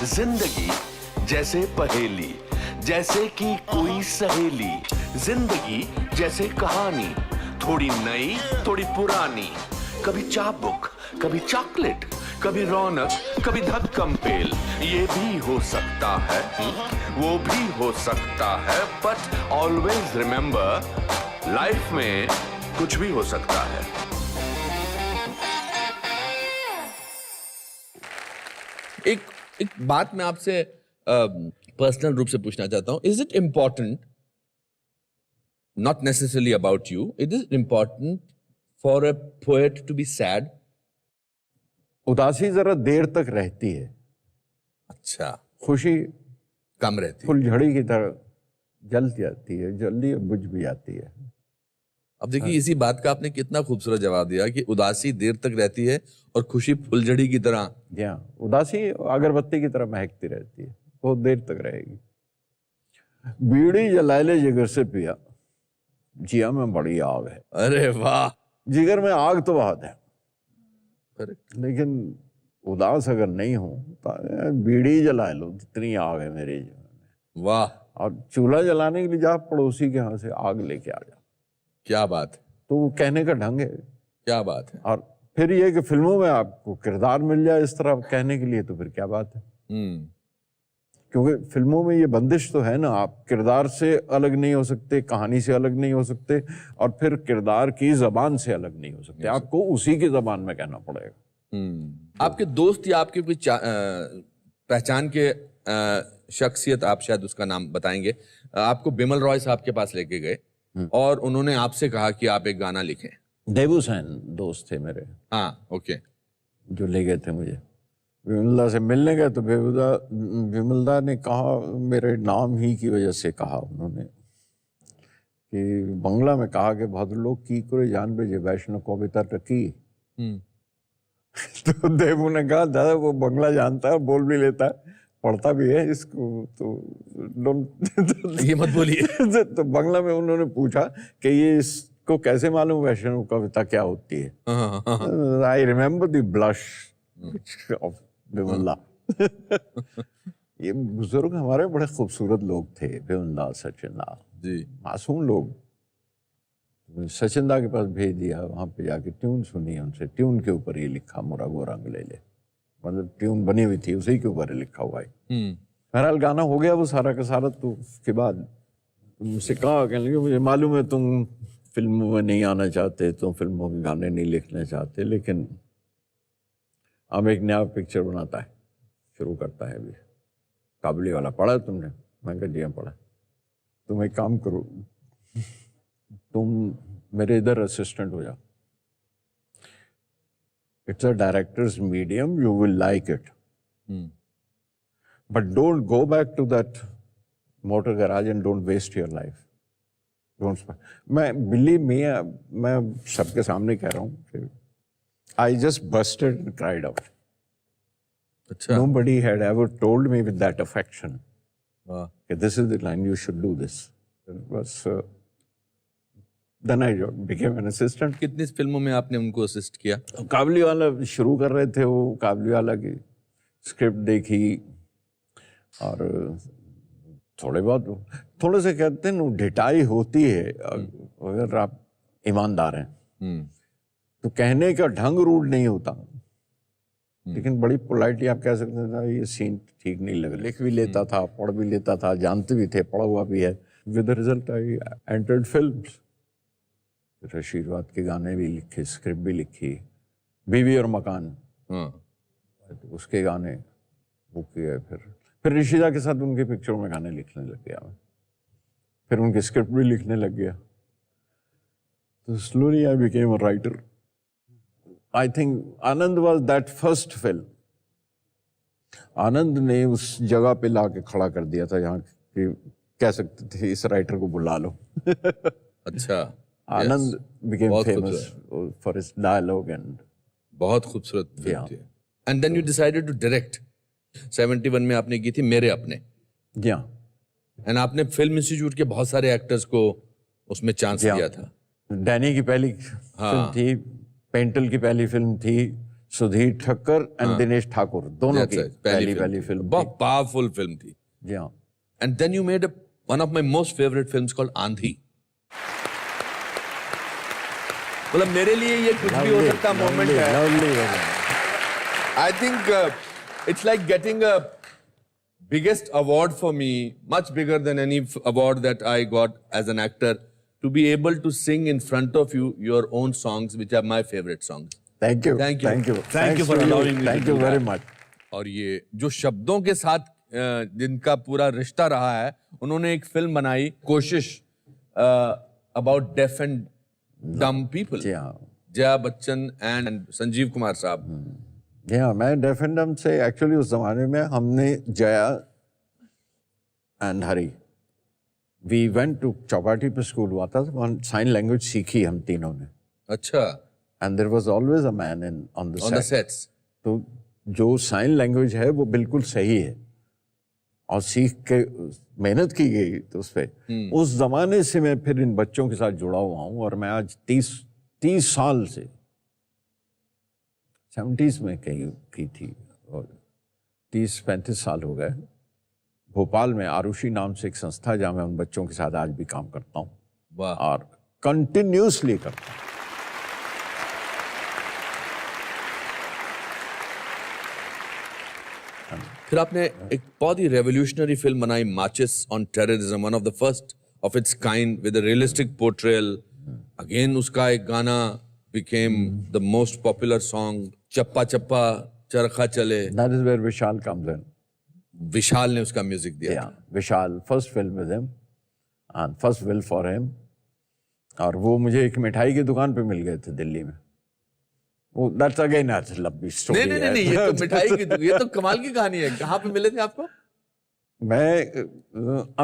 जिंदगी जैसे पहेली, जैसे कि कोई सहेली। जिंदगी जैसे कहानी, थोड़ी नई थोड़ी पुरानी। कभी चाबुक, कभी चॉकलेट, कभी रौनक, कभी धक्कम पेल। ये भी हो सकता है, वो भी हो सकता है, बट ऑलवेज रिमेंबर, लाइफ में कुछ भी हो सकता है। एक बात मैं आपसे पर्सनल रूप से पूछना चाहता हूं। Is it important, not necessarily about you, it is important for a poet to be sad? उदासी जरा देर तक रहती है, अच्छा, खुशी कम रहती है। फुलझड़ी की तरह जल जाती है, जल्दी बुझ भी जाती है। अब देखिए, इसी बात का आपने कितना खूबसूरत जवाब दिया कि उदासी देर तक रहती है और खुशी फुलझड़ी की तरह। उदासी अगरबत्ती की तरह महकती रहती है, बहुत देर तक रहेगी। बीड़ी जलाले जिगर से पिया, जिया में बड़ी आग है। अरे वाह, जिगर में आग तो बहुत है, अरे लेकिन उदास अगर नहीं हो तो बीड़ी जला लो, जितनी आग है मेरे जीवन में। वाह, और चूल्हा जलाने के लिए जा पड़ोसी के यहाँ से आग लेके आ जा, क्या बात है, तो वो कहने का ढंग है। क्या बात है। और फिर ये कि फिल्मों में आपको किरदार मिल जाए इस तरह कहने के लिए, तो फिर क्या बात है। क्योंकि फिल्मों में ये बंदिश तो है ना, आप किरदार से अलग नहीं हो सकते, कहानी से अलग नहीं हो सकते, और फिर किरदार की जबान से अलग नहीं हो सकते, आपको उसी की जबान में कहना पड़ेगा। आपके दोस्त या आपके कोई पहचान के शख्सियत, आप शायद उसका नाम बताएंगे, आपको बिमल रॉय साहब के पास लेके गए और उन्होंने आपसे कहा कि आप एक गाना लिखें। देवुसैन दोस्त थे मेरे, हाँ, ओके, जो ले गए थे मुझे। विमलदा से मिलने गए तो विमलदा ने कहा, मेरे नाम ही की वजह से कहा उन्होंने, कि बंगला में कहा कि भद्रलोक की करे जान बे वैष्णव कविता रखी। तो देवू ने कहा, दादा वो बंगला जानता है, बोल भी लेता है, पढ़ता भी है इसको, तो ये मत बोलिए। तो बंगला में उन्होंने पूछा कि ये इसको कैसे मालूम वैष्णव कविता क्या होती है। I remember the blush of Vimala. ये बुजुर्ग हमारे बड़े खूबसूरत लोग थे, विमला, सचिन दा जी, मासूम लोग। सचिन दा के पास भेज दिया, वहाँ पे जाके ट्यून सुनी उनसे, ट्यून के ऊपर ये लिखा, मोरा गो रंग ले ले, मतलब ट्यून बनी हुई थी, उसी के ऊपर लिखा हुआ है। बहरहाल गाना हो गया वो सारा का सारा। तो उसके बाद मुझसे कहा, कहने लगे, मुझे मालूम है तुम फिल्मों में नहीं आना चाहते, तुम फिल्मों के गाने नहीं लिखना चाहते, लेकिन अब एक नया पिक्चर बनाता है, शुरू करता है अभी, काबुली वाला। पढ़ा तुमने? मैं कहा जी हाँ पढ़ा। तुम एक काम करो, तुम मेरे इधर असिस्टेंट हो जाओ। It's a director's medium, you will like it, but don't go back to that motor garage and don't waste your life. मैं बिलीव मी, मैं सबके सामने कह रहा हूँ, I just busted and cried out. अच्छा, Nobody had ever told me with that affection, वाह, this is the line, you should do this. It was, then I became an assistant. कितनी फिल्मों में आपने उनको असिस्ट किया? काबुली वाला शुरू कर रहे थे वो, काबुली वाला की स्क्रिप्ट देखी, और थोड़े से कहते हैं ढिठाई होती है अगर आप ईमानदार हैं, तो कहने का ढंग रूड नहीं होता, लेकिन बड़ी पोलाइटली आप कह सकते थे, ये सीन ठीक नहीं लगा। लिख भी लेता था, पढ़ भी लेता था, जानते भी थे, पढ़ा हुआ भी है। With result I entered films. फिर आशीर्वाद के गाने भी लिखे, स्क्रिप्ट भी लिखी, बीवी और मकान, तो उसके गाने वो किए। फिर ऋषिदा के साथ उनके पिक्चरों में गाने लिखने लग गया मैं, फिर उनके स्क्रिप्ट भी लिखने लग गया। तो slowly I became a writer. I think Anand was that first film. आनंद ने उस जगह पे लाके खड़ा कर दिया था जहाँ कि कह सकते थे इस राइटर को बुला लो। अच्छा, आनंद became famous for his dialogue and बहुत खूबसूरत फिल्म थी। And then you decided to direct. 71 में आपने की थी मेरे अपने। एंड आपने फिल्म इंस्टीट्यूट के बहुत सारे एक्टर्स को उसमें चांस दिया था। डैनी की पहली फिल्म थी, पेंटल की पहली फिल्म थी, सुधीर ठक्कर एंड दिनेश ठाकुर दोनों That's की right, पहली फिल्म बहुत पावरफुल फिल्म थी. जी हाँ. And then you made one of my most favorite films called Andhi. मतलब मेरे लिए ये कुछ भी हो सकता मोमेंट है. Lovely. I think it's like getting a biggest award for me, much bigger than any award that I got as an actor, to be able to sing in front of you your own songs, which are my favorite songs. Thank you. Thank you. Thank you. Thank you for allowing me to Thank do you very that. much. और ये जो शब्दों के साथ जिनका पूरा रिश्ता रहा है, उन्होंने एक फिल्म बनाई कोशिश about deaf and dumb people. जी हाँ. जया बच्चन एंड संजीव कुमार साहब. जी हाँ, मैं डेफिनेटम से एक्चुअली उस जमाने में हमने Jaya and Hari we went to Chowpatty पे स्कूल हुआ था, साइन लैंग्वेज सीखी हम तीनों ने. अच्छा. And there was always a man in on the on the sets. तो जो साइन लैंग्वेज है वो बिल्कुल सही है और सीख के मेहनत की गई तो उस पर. उस जमाने से मैं फिर इन बच्चों के साथ जुड़ा हुआ हूँ और मैं आज 30 साल से 70s में कहीं की थी और 30-35 साल हो गए भोपाल में आरुषि नाम से एक संस्था है जहाँ मैं उन बच्चों के साथ आज भी काम करता हूँ. वाह. और कंटिन्यूसली करता हूँ. फिर आपने एक बहुत ही रेवोल्यूशनरी फिल्म बनाई माचिस on terrorism, one of the first of its kind with a realistic portrayal. Again उसका एक गाना became the most popular song, चप्पा चप्पा चरखा चले. That is where Vishal comes in. विशाल ने उसका म्यूजिक दिया. Yeah, Vishal, first film with him and first will for him. और वो मुझे एक मिठाई की दुकान पे मिल गए थे दिल्ली में. वो that's again a lovely story. नहीं, ये तो मिठाई की, ये तो कमाल की कहानी है. कहाँ पे मिले थे आपको? मैं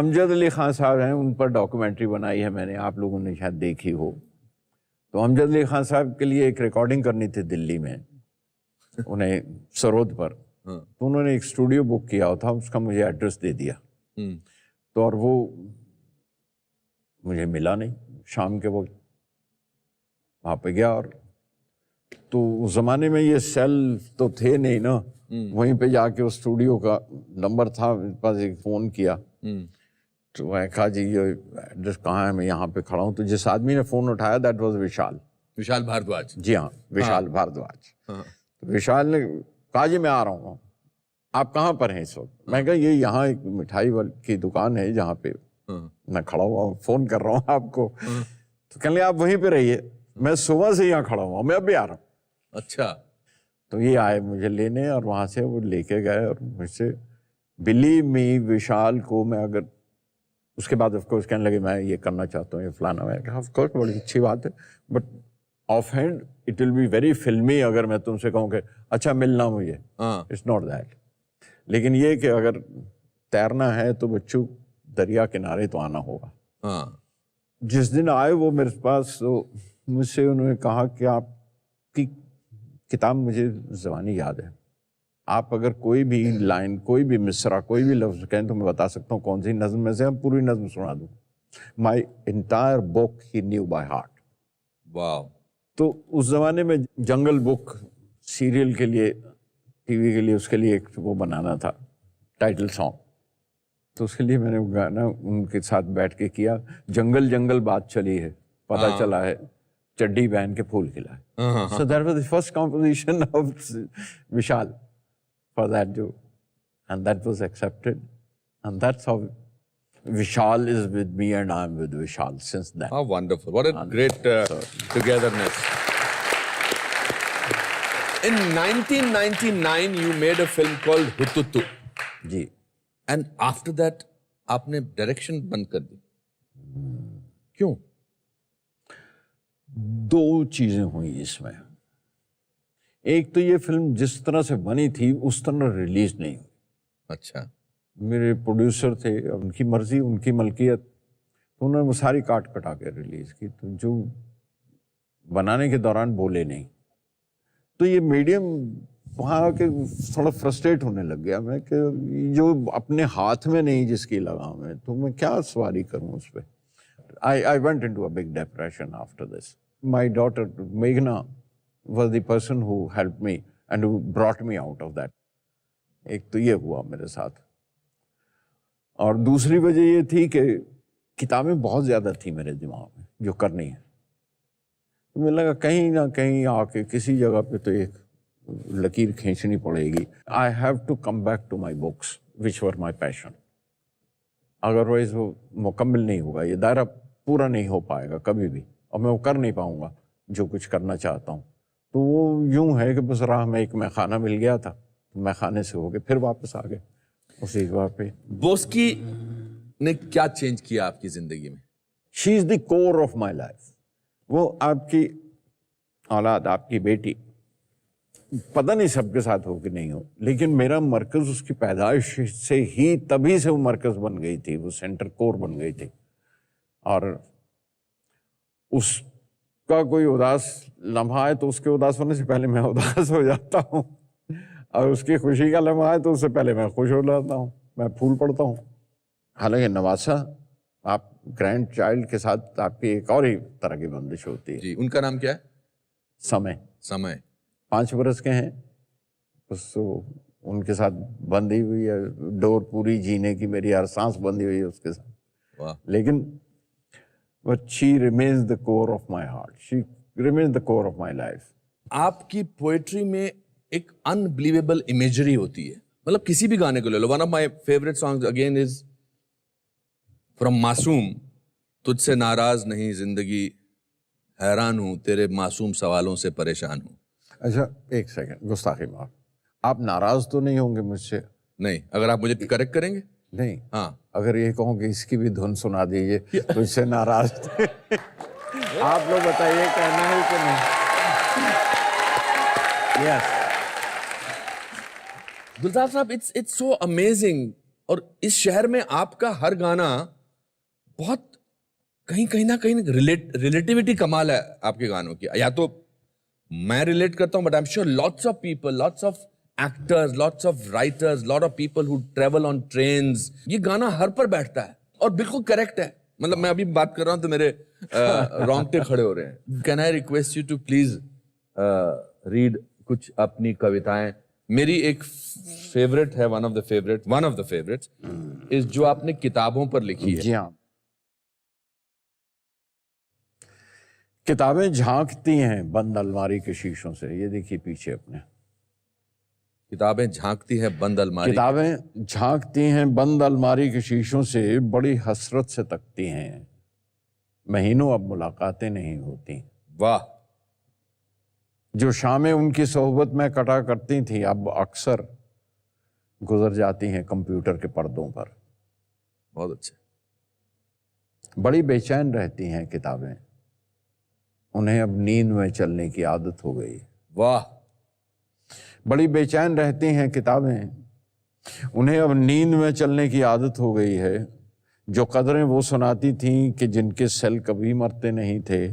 अमजद अली खान साहब हैं, उन पर डॉक्यूमेंट्री बनाई है मैंने, आप लोगों ने शायद देखी हो. तो अमजद अली खान साहब के लिए एक रिकॉर्डिंग करनी थी दिल्ली में, उन्हें सरोद पर. तो उन्होंने एक स्टूडियो बुक किया था, उसका मुझे एड्रेस दे दिया. तो और वो मुझे मिला नहीं. शाम के वक्त वहाँ पे गया और तो उस ज़माने में ये सेल तो थे नहीं ना. वहीं पे जाके उस स्टूडियो का नंबर था मेरे पास, एक फ़ोन किया. तो मैं कहा जी ये एड्रेस कहाँ है, मैं यहाँ पे खड़ा हूँ. तो जिस आदमी ने फ़ोन उठाया दैट वाज विशाल. विशाल भारद्वाज. जी हाँ, विशाल भारद्वाज. तो विशाल ने कहा जी मैं आ रहा हूँ, आप कहाँ पर हैं इस वक्त. मैं कहा ये यहाँ एक मिठाई की दुकान है जहाँ पे मैं खड़ा हुआ हूँ, फ़ोन कर रहा हूँ आपको. तो कहने आप वहीं पे रहिए, मैं सुबह से यहाँ खड़ा हुआ, मैं अब भी आ रहा हूँ. अच्छा. तो ये आए मुझे लेने और वहाँ से वो लेके गए और मुझसे बिलीव मी विशाल को मैं अगर उसके बाद ऑफ कोर्स कहने लगे मैं ये करना चाहता हूँ ये फलाना. मैं कहा ऑफ कोर्स बड़ी अच्छी बात है, but of hand it will be very फिल्मी अगर मैं तुमसे कहूँ कि अच्छा मिलना मुझे. It's not that. लेकिन ये कि अगर तैरना है तो बच्चों दरिया किनारे तो आना होगा. जिस दिन आए वो मेरे पास, तो मुझसे उन्होंने कहा कि आपकी किताब मुझे ज़बानी याद है, आप अगर कोई भी लाइन, कोई भी मिसरा, कोई भी लफ्ज़ कहें तो मैं बता सकता हूँ कौन सी नज़म में से, हम पूरी नज़म सुना दूँ. My entire book he new by heart. वाह. तो उस ज़माने में जंगल बुक सीरियल के लिए, टीवी के लिए, उसके लिए एक वो बनाना था टाइटल सॉन्ग. तो उसके लिए मैंने वो गाना उनके साथ बैठ के किया. जंगल जंगल बात चली है, पता चला है चड्डी पहन के फूल खिला है. So that was the first composition of Vishal for that joke, and that was accepted, and that's how Vishal is with me and I'm with Vishal since then. How wonderful. What a great togetherness. In 1999 you made a film called Hututu. जी. And after that आपने direction बंद कर दी. क्यों? दो चीजें हुई इसमें. एक तो ये फिल्म जिस तरह से बनी थी उस तरह रिलीज नहीं हुई. अच्छा. मेरे प्रोड्यूसर थे, उनकी मर्जी, उनकी मलकियत, तो उन्होंने वो सारी काट कटा के रिलीज की. तो जो बनाने के दौरान बोले नहीं, तो ये मीडियम वहाँ के थोड़ा फ्रस्ट्रेट होने लग गया मैं कि जो अपने हाथ में नहीं जिसकी लगाम है तो मैं क्या सवारी करूँ उस पर. I went into a big depression after this. My daughter Meghna was the person who helped me and brought me out of that. एक तो ये हुआ मेरे साथ, और दूसरी वजह ये थी कि किताबें बहुत ज़्यादा थी मेरे दिमाग में जो करनी है। तो मुझे लगा कहीं ना कहीं आके किसी जगह पे तो एक लकीर खींचनी पड़ेगी। I have to come back to my books which were my passion. Otherwise वो मुकम्मल नहीं होगा, ये दायरा पूरा नहीं हो पाएगा कभी भी, और मैं वो कर नहीं पाऊंगा जो कुछ करना चाहता हूँ। तो वो यूं है कि बस राह में एक मैखाना मिल गया था, तो मैखाने से होके फिर वापस आ गए उसी जगह पे। बोस्की ने क्या चेंज किया आपकी जिंदगी में? She is the core of my life. वो आपकी औलाद, आपकी बेटी, पता नहीं सबके साथ हो कि नहीं हो, लेकिन मेरा मरकज उसकी पैदाइश से ही, तभी से वो मरकज बन गई थी, वो सेंटर कोर बन गई थी। और उसका कोई उदास लम्हा है तो उसके उदास होने से पहले मैं उदास हो जाता हूँ, और उसकी खुशी का लम्हा है तो उससे पहले मैं खुश हो जाता हूँ, मैं फूल पड़ता हूँ। हालांकि नवासा, आप ग्रैंड चाइल्ड के साथ आपकी एक और ही तरह की बंदिश होती है। जी, उनका नाम क्या है? समय। 5 बरस के हैं, बस उनके साथ बंधी हुई है डोर पूरी जीने की, मेरी हर सांस बंधी हुई है उसके साथ। वाह। लेकिन but she remains the core of my heart, she remains the core of my life. आपकी पोएट्री में एक अनबिलीवेबल इमेजरी होती है, मतलब किसी भी गाने को ले लो। One of my favourite songs again is from Masoom, तुझसे नाराज नहीं जिंदगी, हैरान हूं तेरे मासूम सवालों से परेशान हूं। अच्छा, एक सेकंड, गुस्ताखी माफ, आप नाराज तो नहीं होंगे मुझसे? नहीं, अगर आप मुझे करेक्ट करेंगे। नहीं, हाँ, अगर ये कहूँ कि इसकी भी धुन सुना दीजिए, तुझसे नाराज थे आप लोग बताइए, कहना है कि नहीं? यस। गुलजार साहब, इट्स सो अमेजिंग। और इस शहर में आपका हर गाना बहुत कहीं ना कहीं रिलेटिविटी कमाल है आपके गानों की। या तो मैं रिलेट करता हूं, but I am sure lots of people, lots of actors, lots of writers, lot of people who travel on trains, ये गाना हर पर बैठता है और बिल्कुल करेक्ट है। मतलब मैं अभी बात कर रहा हूं तो मेरे रोंगटे खड़े हो रहे हैं। Can I request you to please read कुछ अपनी कविताएं? मेरी एक फेवरेट है, वन ऑफ द फेवरेट्स इस जो आपने किताबों पर लिखी है। जी हाँ। किताबें झांकती हैं बंद अलमारी के शीशों से। ये देखिए पीछे अपने, किताबें झांकती हैं बंद अलमारी, किताबें झांकती हैं बंद अलमारी के शीशों से, बड़ी हसरत से तकती हैं, महीनों अब मुलाकातें नहीं होती। वाह। जो शामें उनकी सोहबत में कटा करती थी, अब अक्सर गुजर जाती हैं कंप्यूटर के पर्दों पर। बहुत अच्छे। बड़ी बेचैन रहती हैं किताबें, उन्हें अब नींद में चलने की आदत हो गई। वाह। बड़ी बेचैन रहती हैं किताबें, उन्हें अब नींद में चलने की आदत हो गई है। जो कदरें वो सुनाती थीं कि जिनके सेल कभी मरते नहीं थे,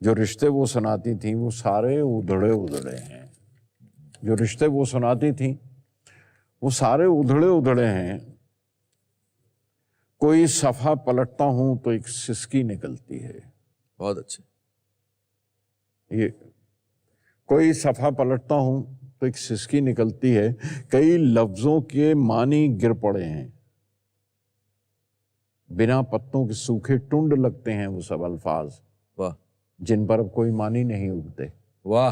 जो रिश्ते वो सुनाती थीं वो सारे उधड़े उधड़े हैं। जो रिश्ते वो सुनाती थीं वो सारे उधड़े उधड़े हैं। कोई सफ़ा पलटता हूं तो एक सिसकी निकलती है। बहुत अच्छे। ये कोई सफ़ा पलटता हूं तो एक सिसकी निकलती है। कई लफ्जों के मानी गिर पड़े हैं, बिना पत्तों के सूखे टुंड लगते हैं वो सब अल्फाज, वाह, जिन पर अब कोई मानी नहीं उगते। वाह।